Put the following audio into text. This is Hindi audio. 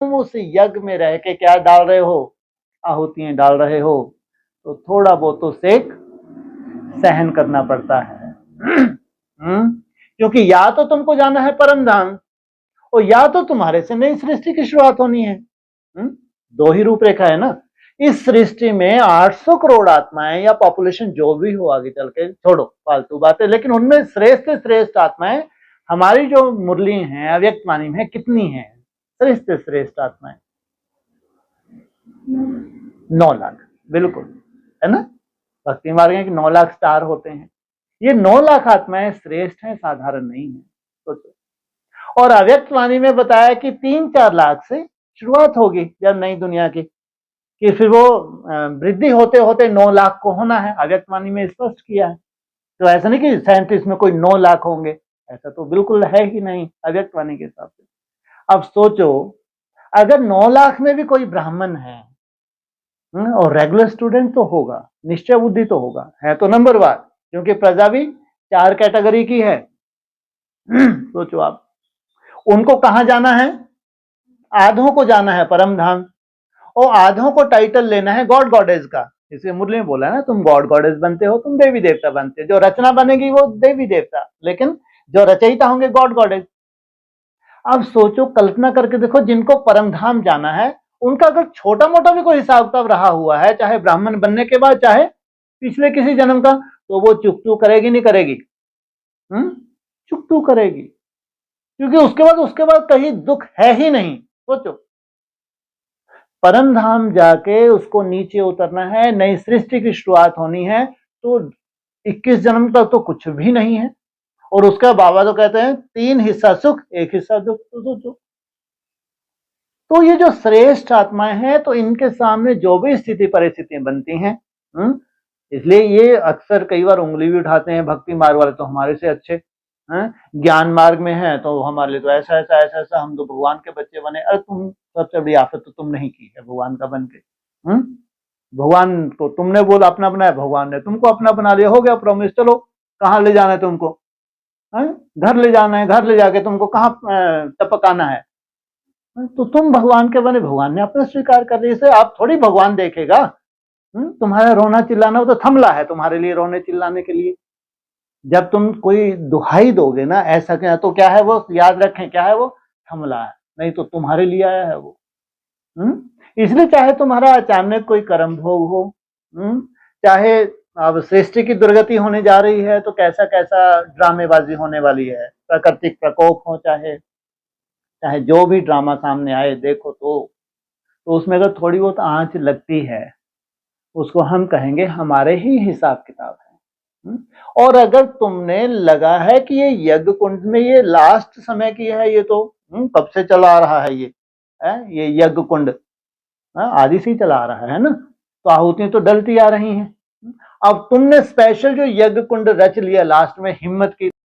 तुम उस यज्ञ में रह के क्या डाल रहे हो, आहुतियां डाल रहे हो, तो थोड़ा बहुत तो सेक सहन करना पड़ता है। क्योंकि या तो तुमको जाना है परम धाम, और या तो तुम्हारे से नई सृष्टि की शुरुआत होनी है। दो ही रूपरेखा है ना। इस सृष्टि में 800 करोड़ आत्माएं या पॉपुलेशन जो भी हो आगे चल के, छोड़ो फालतू बातें, लेकिन उनमें श्रेष्ठ से श्रेष्ठ आत्माएं हमारी जो मुरली हैं अव्यक्त वाणी में कितनी हैं? श्रेष्ठ से श्रेष्ठ आत्माएं 9 लाख, बिल्कुल, है ना। भक्ति मार्ग में 9 लाख स्टार होते हैं। ये 9 लाख आत्माएं श्रेष्ठ हैं, साधारण नहीं है। सोचो। और अव्यक्त वाणी में बताया कि 3-4 लाख से शुरुआत होगी जब नई दुनिया की, कि फिर वो वृद्धि होते होते 9 लाख को होना है। अव्यक्त वाणी में स्पष्ट किया है। तो ऐसा नहीं कि साइंटिस्ट में कोई 9 लाख होंगे, ऐसा तो बिल्कुल है ही नहीं अव्यक्त वाणी के हिसाब से। अब सोचो, अगर 9 लाख में भी कोई ब्राह्मण है और रेगुलर स्टूडेंट तो होगा, निश्चय बुद्धि तो होगा, है तो नंबरवार, क्योंकि प्रजा भी 4 कैटेगरी की है। सोचो आप, उनको कहां जाना है? आधों को जाना है परम धाम, और आधों को टाइटल लेना है गॉड गॉडेस का। इसे मुरली में बोला ना, तुम गॉड गॉडेस बनते हो, तुम देवी देवता बनते हो। जो रचना बनेगी वो देवी देवता, लेकिन जो रचयिता होंगे गॉड गॉडेस। अब सोचो, कल्पना करके देखो, जिनको परम धाम जाना है उनका अगर छोटा मोटा भी कोई हिसाब किताब रहा हुआ है, चाहे ब्राह्मण बनने के बाद, चाहे पिछले किसी जन्म का, तो वो चुकतू करेगी नहीं करेगी? चुकतू करेगी, क्योंकि उसके बाद कहीं दुख है ही नहीं। सोचो, परम धाम जाके उसको नीचे उतरना है, नई सृष्टि की शुरुआत होनी है, तो 21 जन्म तक तो कुछ भी नहीं है। और उसका बाबा तो कहते हैं 3 हिस्सा सुख 1 हिस्सा दुख। तो सोचो, तो ये जो श्रेष्ठ आत्माएं हैं, तो इनके सामने जो भी स्थिति परिस्थितियां बनती हैं, इसलिए ये अक्सर कई बार उंगली भी उठाते हैं, भक्ति मार्ग वाले तो हमारे से अच्छे, ज्ञान मार्ग में है तो हमारे लिए तो ऐसा ऐसा ऐसा ऐसा, हम तो भगवान के बच्चे बने। अरे तुम, सबसे बड़ी आफत तो तुम नहीं की है भगवान का बन के। भगवान को तुमने बोला अपना बनाया, भगवान ने तुमको अपना बना लिया, हो गया प्रॉमिस। चलो कहाँ ले जाना है तुमको? घर ले जाना है, घर ले जाके तुमको कहाँ टपकाना है? तो तुम भगवान के बने, भगवान ने अपना स्वीकार कर लिया। इसे आप थोड़ी भगवान देखेगा। तुम्हारा रोना चिल्लाना वो तो थमला है तुम्हारे लिए, रोने चिल्लाने के लिए। जब तुम कोई दुहाई दोगे ना ऐसा क्या, तो क्या है वो, याद रखें क्या है वो, थमला है, नहीं तो तुम्हारे लिए आया है वो। इसलिए चाहे तुम्हारा अचानक कोई कर्म भोग हो, चाहे अब सृष्टि की दुर्गति होने जा रही है, तो कैसा कैसा ड्रामेबाजी होने वाली है, प्राकृतिक प्रकोप हो, चाहे जो भी ड्रामा सामने आए, देखो तो उसमें अगर थोड़ी बहुत आंच लगती है, उसको हम कहेंगे हमारे ही हिसाब किताब है। और अगर तुमने लगा है कि ये यज्ञ कुंड में ये लास्ट समय की है, ये तो कब से चला आ रहा है, ये यज्ञ कुंड आदि से ही चला आ रहा है ना, तो आहुतियां तो डलती आ रही हैं। अब तुमने स्पेशल जो यज्ञ कुंड रच लिया लास्ट में, हिम्मत की